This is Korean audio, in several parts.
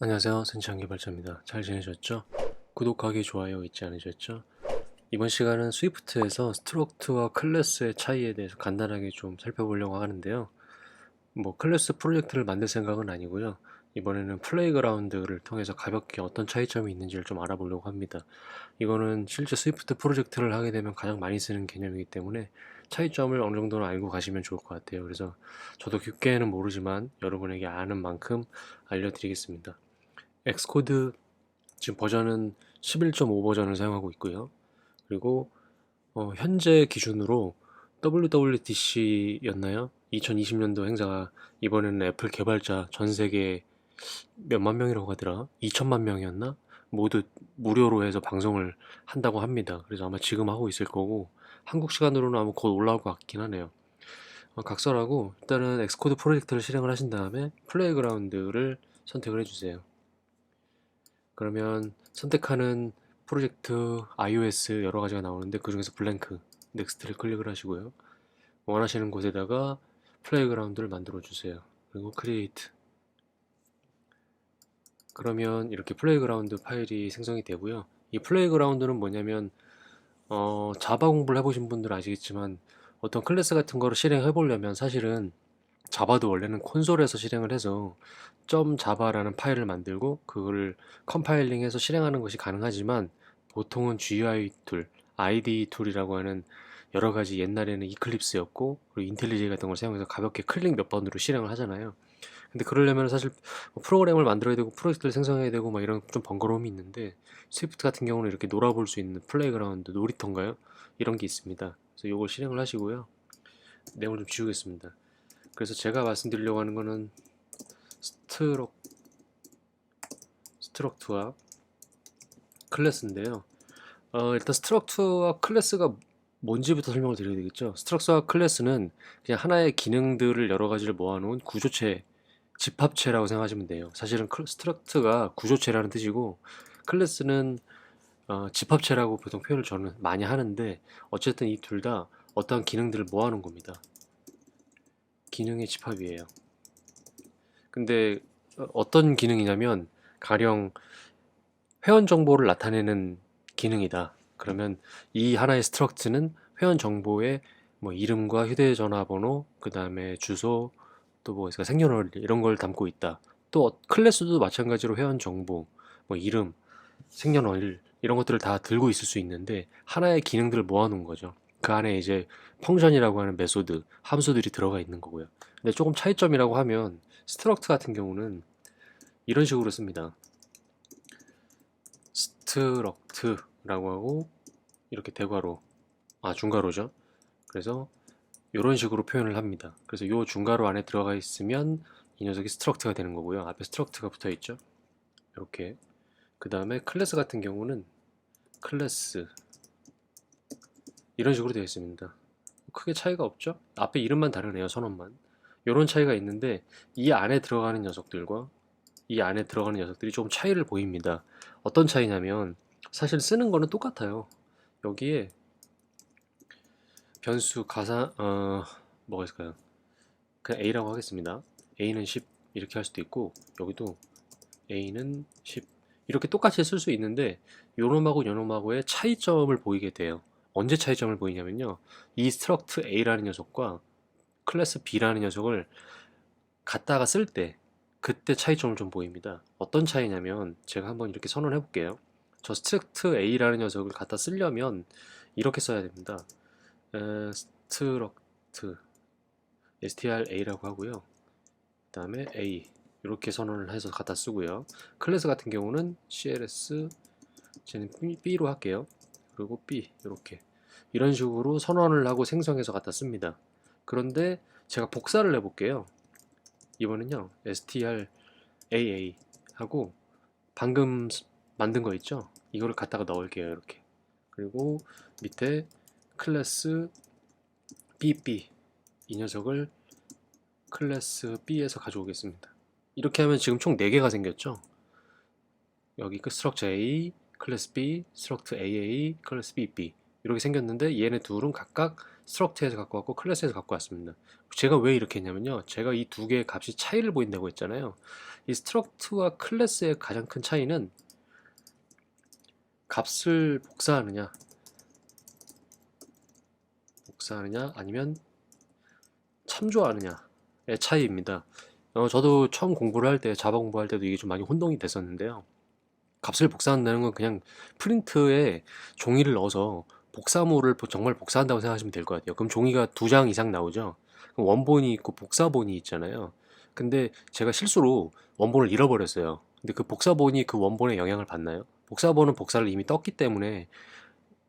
안녕하세요. 센치한 개발자입니다. 잘 지내셨죠? 구독하기, 좋아요 잊지 않으셨죠? 이번 시간은 스위프트에서 스트럭트와 클래스의 차이에 대해서 간단하게 좀 살펴보려고 하는데요. 뭐 클래스 프로젝트를 만들 생각은 아니고요. 이번에는 플레이그라운드를 통해서 가볍게 어떤 차이점이 있는지를 좀 알아보려고 합니다. 이거는 실제 스위프트 프로젝트를 하게 되면 가장 많이 쓰는 개념이기 때문에 차이점을 어느 정도는 알고 가시면 좋을 것 같아요. 그래서 저도 깊게는 모르지만 여러분에게 아는 만큼 알려드리겠습니다. 엑스코드 지금 버전은 11.5 버전을 사용하고 있고요. 그리고 현재 기준으로 WWDC였나요? 2020년도 행사가 이번에는 애플 개발자 전 세계 몇만 명이라고 하더라? 2천만 명이었나? 모두 무료로 해서 방송을 한다고 합니다. 그래서 아마 지금 하고 있을 거고 한국 시간으로는 아마 곧 올라올 것 같긴 하네요. 각설하고 일단은 엑스코드 프로젝트를 실행을 하신 다음에 플레이그라운드를 선택을 해주세요. 그러면 선택하는 프로젝트 iOS 여러 가지가 나오는데 그 중에서 블랭크 넥스트를 클릭을 하시고요. 원하시는 곳에다가 플레이그라운드를 만들어 주세요. 그리고 크리에이트. 그러면 이렇게 플레이그라운드 파일이 생성이 되고요. 이 플레이그라운드는 뭐냐면 자바 공부를 해보신 분들 아시겠지만 어떤 클래스 같은 거를 실행해 보려면 사실은 자바도 원래는 콘솔에서 실행을 해서 .java라는 파일을 만들고 그거를 컴파일링해서 실행하는 것이 가능하지만 보통은 GUI 툴, IDE 툴이라고 하는 여러 가지 옛날에는 이클립스였고 그리고 인텔리제 같은 걸 사용해서 가볍게 클릭 몇 번으로 실행을 하잖아요. 근데 그러려면 사실 뭐 프로그램을 만들어야 되고 프로젝트를 생성해야 되고 막 이런 좀 번거로움이 있는데 스위프트 같은 경우는 이렇게 놀아볼 수 있는 플레이그라운드 놀이터인가요? 이런 게 있습니다. 그래서 이걸 실행을 하시고요. 내용을 좀 지우겠습니다. 그래서 제가 말씀드리려고 하는 거는 스트럭, 스트럭트와 클래스인데요. 일단 스트럭트와 클래스가 뭔지부터 설명을 드려야 되겠죠. 스트럭트와 클래스는 그냥 하나의 기능들을 여러 가지를 모아놓은 구조체, 집합체라고 생각하시면 돼요. 사실은 스트럭트가 구조체라는 뜻이고 클래스는 집합체라고 보통 표현을 저는 많이 하는데 어쨌든 이 둘 다 어떠한 기능들을 모아놓은 겁니다. 기능의 집합이에요. 근데 어떤 기능이냐면 가령 회원 정보를 나타내는 기능이다. 그러면 이 하나의 스트럭트는 회원 정보의 뭐 이름과 휴대전화번호, 그 다음에 주소, 또 뭐 있을까 생년월일 이런 걸 담고 있다. 또 클래스도 마찬가지로 회원 정보, 뭐 이름, 생년월일 이런 것들을 다 들고 있을 수 있는데 하나의 기능들을 모아놓은 거죠. 그 안에 이제 펑션이라고 하는 메소드, 함수들이 들어가 있는 거고요. 근데 조금 차이점이라고 하면 스트럭트 같은 경우는 이런 식으로 씁니다. 스트럭트라고 하고 이렇게 대괄호, 중괄호죠. 그래서 이런 식으로 표현을 합니다. 그래서 이 중괄호 안에 들어가 있으면 이 녀석이 스트럭트가 되는 거고요. 앞에 스트럭트가 붙어 있죠. 이렇게. 그 다음에 클래스 같은 경우는 클래스 이런 식으로 되어 있습니다. 크게 차이가 없죠? 앞에 이름만 다르네요. 선언만. 이런 차이가 있는데 이 안에 들어가는 녀석들과 이 안에 들어가는 녀석들이 조금 차이를 보입니다. 어떤 차이냐면 사실 쓰는 거는 똑같아요. 여기에 변수 가사 뭐가 있을까요? 그냥 A라고 하겠습니다. A는 10 이렇게 할 수도 있고 여기도 A는 10 이렇게 똑같이 쓸 수 있는데 요놈하고 요놈하고의 차이점을 보이게 돼요. 언제 차이점을 보이냐면요. 이 스트럭트 A라는 녀석과 클래스 B라는 녀석을 갖다가 쓸 때 그때 차이점을 좀 보입니다. 어떤 차이냐면 제가 한번 이렇게 선언해 볼게요. 저 스트럭트 A라는 녀석을 갖다 쓰려면 이렇게 써야 됩니다. 스트럭트 stra라고 하고요. 그 다음에 A 이렇게 선언을 해서 갖다 쓰고요. 클래스 같은 경우는 cls 쟤는 B로 할게요. 그리고 B 이렇게 이런 식으로 선언을 하고 생성해서 갖다 씁니다. 그런데 제가 복사를 해볼게요. 이번엔요 str AA 하고 방금 만든 거 있죠? 이거를 갖다가 넣을게요. 이렇게. 그리고 밑에 클래스 BB 이 녀석을 클래스 B에서 가져오겠습니다. 이렇게 하면 지금 총 4개가 생겼죠? 여기 그 스트럭처 A, 클래스 B, 스트럭처 AA, 클래스 BB 이렇게 생겼는데 얘네 둘은 각각 스트럭트에서 갖고 왔고 클래스에서 갖고 왔습니다. 제가 왜 이렇게 했냐면요. 제가 이 두 개의 값이 차이를 보인다고 했잖아요. 이 스트럭트와 클래스의 가장 큰 차이는 값을 복사하느냐 아니면 참조하느냐의 차이입니다. 저도 처음 공부를 할 때, 자바 공부할 때도 이게 좀 많이 혼동이 됐었는데요. 값을 복사한다는 건 그냥 프린트에 종이를 넣어서 복사물을 정말 복사한다고 생각하시면 될 것 같아요. 그럼 종이가 두 장 이상 나오죠? 그럼 원본이 있고 복사본이 있잖아요. 근데 제가 실수로 원본을 잃어버렸어요. 근데 그 복사본이 그 원본에 영향을 받나요? 복사본은 복사를 이미 떴기 때문에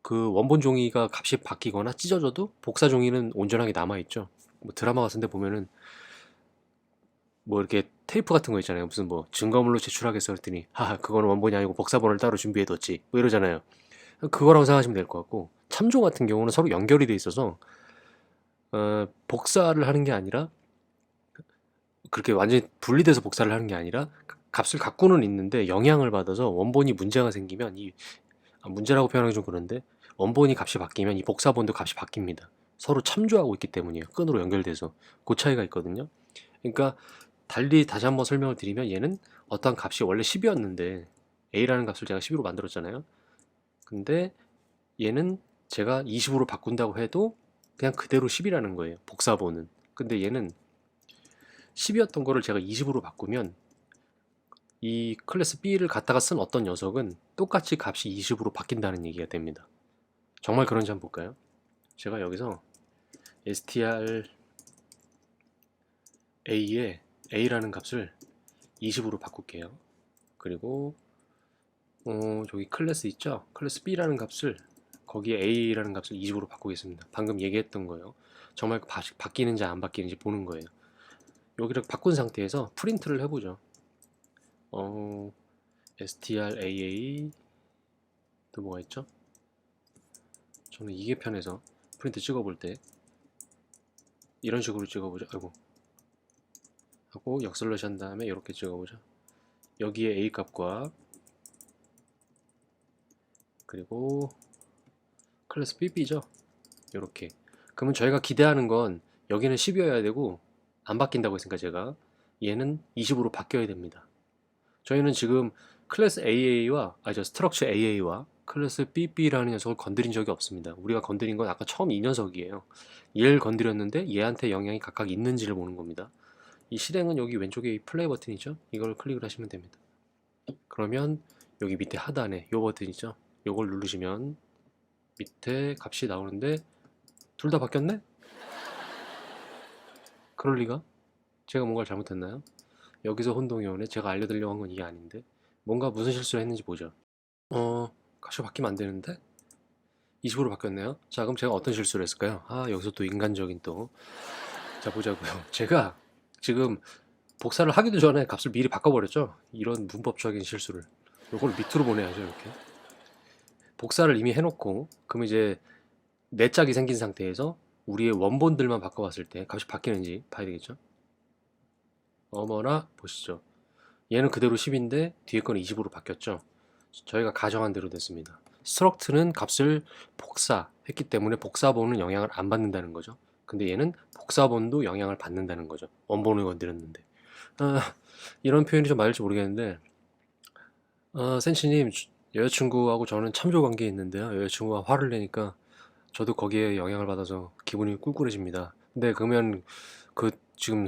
그 원본 종이가 값이 바뀌거나 찢어져도 복사 종이는 온전하게 남아있죠. 뭐 드라마 같은 데 보면은 뭐 이렇게 테이프 같은 거 있잖아요. 무슨 뭐 증거물로 제출하겠어 했더니 하하 그거는 원본이 아니고 복사본을 따로 준비해뒀지 뭐 이러잖아요. 그거라고 생각하시면 될 것 같고 참조 같은 경우는 서로 연결이 돼 있어서 복사를 하는 게 아니라 그렇게 완전히 분리돼서 복사를 하는 게 아니라 값을 갖고는 있는데 영향을 받아서 원본이 문제가 생기면 문제라고 표현하기 좀 그런데 원본이 값이 바뀌면 이 복사본도 값이 바뀝니다. 서로 참조하고 있기 때문이에요. 끈으로 연결돼서 그 차이가 있거든요. 그러니까 달리 다시 한번 설명을 드리면 얘는 어떠한 값이 원래 10이었는데 a라는 값을 제가 10으로 만들었잖아요. 근데 얘는 제가 20으로 바꾼다고 해도 그냥 그대로 10이라는 거예요. 복사본은. 근데 얘는 10이었던 거를 제가 20으로 바꾸면 이 클래스 B를 갖다가 쓴 어떤 녀석은 똑같이 값이 20으로 바뀐다는 얘기가 됩니다. 정말 그런지 한번 볼까요? 제가 여기서 str a에 a라는 값을 20으로 바꿀게요. 그리고 저기 클래스 있죠? 클래스 B라는 값을 거기에 A라는 값을 20으로 바꾸겠습니다. 방금 얘기했던 거예요. 정말 바뀌는지 안 바뀌는지 보는 거예요. 여기를 바꾼 상태에서 프린트를 해보죠. straa 또 뭐가 있죠? 저는 이게 편해서 프린트 찍어볼 때 이런 식으로 찍어보죠. 아이고 하고 역슬러시 한 다음에 이렇게 찍어보죠. 여기에 A 값과 그리고 클래스 BB죠. 이렇게. 그러면 저희가 기대하는 건 여기는 10이어야 되고 안 바뀐다고 했으니까 제가 얘는 20으로 바뀌어야 됩니다. 저희는 지금 클래스 AA와 스트럭처 AA와 클래스 BB라는 녀석을 건드린 적이 없습니다. 우리가 건드린 건 아까 처음 이 녀석이에요. 얘를 건드렸는데 얘한테 영향이 각각 있는지를 보는 겁니다. 이 실행은 여기 왼쪽에 이 플레이 버튼이죠. 이걸 클릭을 하시면 됩니다. 그러면 여기 밑에 하단에 이 버튼 있죠. 이걸 누르시면 밑에 값이 나오는데 둘 다 바뀌었네? 그럴 리가? 제가 뭔가를 잘못했나요? 여기서 혼동이 오네. 제가 알려드리려고 한 건 이게 아닌데 뭔가 무슨 실수를 했는지 보죠. 값이 바뀌면 안 되는데 20으로 바뀌었네요. 자, 그럼 제가 어떤 실수를 했을까요? 여기서 또 인간적인 또. 자, 보자고요. 제가 지금 복사를 하기도 전에 값을 미리 바꿔버렸죠. 이런 문법적인 실수를. 이걸 밑으로 보내야죠, 이렇게. 복사를 이미 해놓고 그럼 이제 네 짝이 생긴 상태에서 우리의 원본들만 바꿔봤을 때 값이 바뀌는지 봐야 되겠죠. 어머나 보시죠. 얘는 그대로 10인데 뒤에 거는 20으로 바뀌었죠. 저희가 가정한 대로 됐습니다. 스트럭트는 값을 복사했기 때문에 복사본은 영향을 안 받는다는 거죠. 근데 얘는 복사본도 영향을 받는다는 거죠. 원본을 건드렸는데. 이런 표현이 좀 맞을지 모르겠는데 센치님 여자친구하고 저는 참조 관계에 있는데요. 여자친구가 화를 내니까 저도 거기에 영향을 받아서 기분이 꿀꿀해집니다. 근데 그러면 그 지금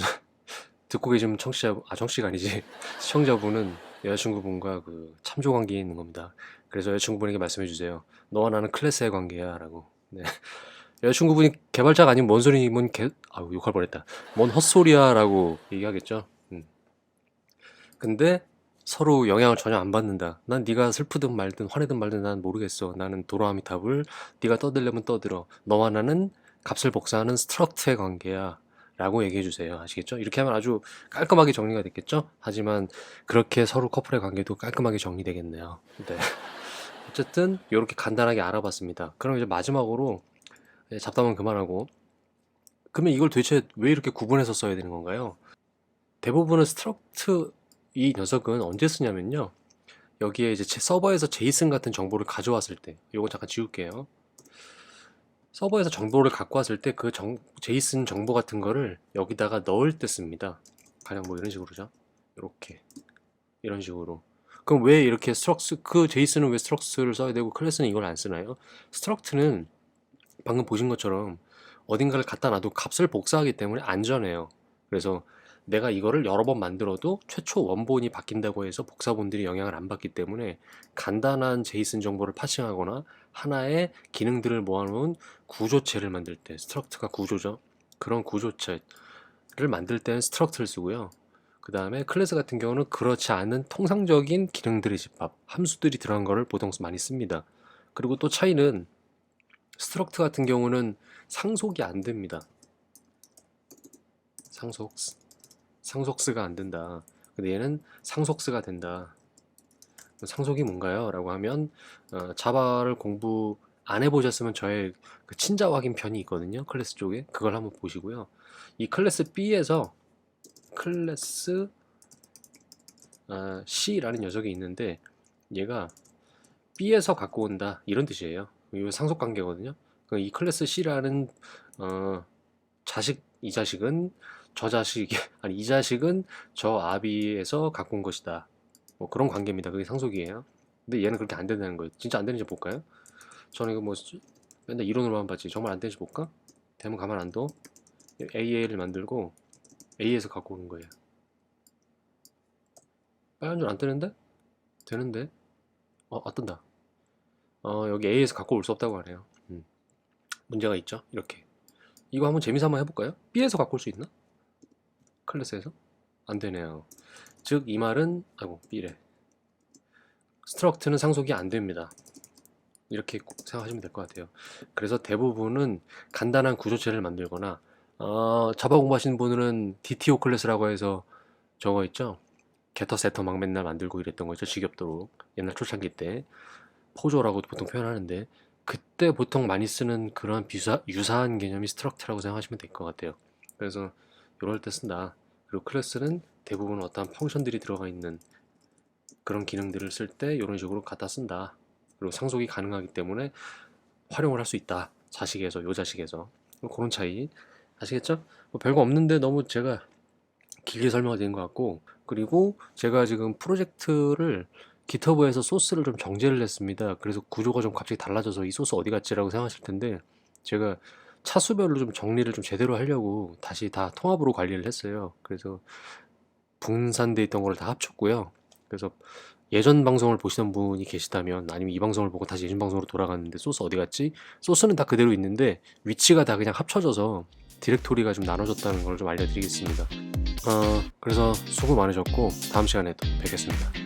듣고 계신 청취가 아니지 시청자분은 여자친구분과 그 참조 관계에 있는 겁니다. 그래서 여자친구분에게 말씀해 주세요. 너와 나는 클래스의 관계야 라고. 네. 여자친구분이 개발자가 아니면 뭔 소리 욕할 뻔했다. 뭔 헛소리야 라고 얘기하겠죠. 근데 서로 영향을 전혀 안 받는다. 난 네가 슬프든 말든 화내든 말든 난 모르겠어. 나는 도라미탑을 네가 떠들려면 떠들어. 너와 나는 값을 복사하는 스트럭트의 관계야. 라고 얘기해 주세요. 아시겠죠? 이렇게 하면 아주 깔끔하게 정리가 됐겠죠? 하지만 그렇게 서로 커플의 관계도 깔끔하게 정리되겠네요. 네. 어쨌든 이렇게 간단하게 알아봤습니다. 그럼 이제 마지막으로 잡담은 그만하고 그러면 이걸 도대체 왜 이렇게 구분해서 써야 되는 건가요? 대부분은 스트럭트 이 녀석은 언제 쓰냐면요. 여기에 이제 제 서버에서 제이슨 같은 정보를 가져왔을 때, 이거 잠깐 지울게요. 서버에서 정보를 갖고 왔을 때 그 제이슨 정보 같은 거를 여기다가 넣을 때 씁니다. 가령 뭐 이런 식으로죠. 이렇게 이런 식으로. 그럼 왜 이렇게 그 제이슨은 왜 스트럭트를 써야 되고 클래스는 이걸 안 쓰나요? 스트럭트는 방금 보신 것처럼 어딘가를 갖다 놔도 값을 복사하기 때문에 안전해요. 그래서 내가 이거를 여러 번 만들어도 최초 원본이 바뀐다고 해서 복사본들이 영향을 안 받기 때문에 간단한 제이슨 정보를 파싱하거나 하나의 기능들을 모아놓은 구조체를 만들 때, 스트럭트가 구조죠. 그런 구조체를 만들 때는 스트럭트를 쓰고요. 그 다음에 클래스 같은 경우는 그렇지 않은 통상적인 기능들의 집합, 함수들이 들어간 거를 보통 많이 씁니다. 그리고 또 차이는 스트럭트 같은 경우는 상속이 안 됩니다. 상속스가 안 된다. 근데 얘는 상속스가 된다. 상속이 뭔가요? 라고 하면 자바를 공부 안 해보셨으면 저의 그 친자 확인 편이 있거든요. 클래스 쪽에. 그걸 한번 보시고요. 이 클래스 B에서 클래스 C라는 녀석이 있는데 얘가 B에서 갖고 온다 이런 뜻이에요. 이거 상속 관계거든요. 이 클래스 C라는 이 자식은 저 자식 아니 이 자식은 저 아비에서 갖고 온 것이다. 뭐 그런 관계입니다. 그게 상속이에요. 근데 얘는 그렇게 안 된다는 거예요. 진짜 안 되는지 볼까요? 저는 이거 뭐 맨날 이론으로만 봤지 정말 안 되는지 볼까? 되면 가만 안 둬. AA를 만들고 A에서 갖고 오는 거예요. 빨간 줄 안 뜨는데? 되는데? 뜬다. 여기 A에서 갖고 올 수 없다고 하네요. 문제가 있죠. 이렇게. 이거 한번 재미삼아 한번 해볼까요? B에서 갖고 올 수 있나? 클래스에서? 안 되네요. 즉, 이 말은, B래. 스트럭트는 상속이 안 됩니다. 이렇게 꼭 생각하시면 될 것 같아요. 그래서 대부분은 간단한 구조체를 만들거나, 자바 공부하시는 분들은 DTO 클래스라고 해서 저거 있죠? 게터 세터 막 맨날 만들고 이랬던 거 있죠? 지겹도록. 옛날 초창기 때. 포조라고 보통 표현하는데, 그때 보통 많이 쓰는 그런 유사한 개념이 스트럭트라고 생각하시면 될 것 같아요. 그래서 이럴 때 쓴다. 그리고 클래스는 대부분 어떤 펑션들이 들어가 있는 그런 기능들을 쓸 때 이런 식으로 갖다 쓴다. 그리고 상속이 가능하기 때문에 활용을 할 수 있다. 자식에서, 요 자식에서. 그런 차이. 아시겠죠? 뭐 별거 없는데 너무 제가 길게 설명이 된 것 같고, 그리고 제가 지금 프로젝트를 기터브에서 소스를 좀 정제를 했습니다. 그래서 구조가 좀 갑자기 달라져서 이 소스 어디 갔지라고 생각하실 텐데, 제가 차수별로 좀 정리를 좀 제대로 하려고 다시 다 통합으로 관리를 했어요. 그래서 분산돼 있던 거를 다 합쳤고요. 그래서 예전 방송을 보시던 분이 계시다면, 아니면 이 방송을 보고 다시 예전 방송으로 돌아갔는데 소스 어디 갔지? 소스는 다 그대로 있는데 위치가 다 그냥 합쳐져서 디렉토리가 좀 나눠졌다는 걸 좀 알려드리겠습니다. 그래서 수고 많으셨고 다음 시간에 또 뵙겠습니다.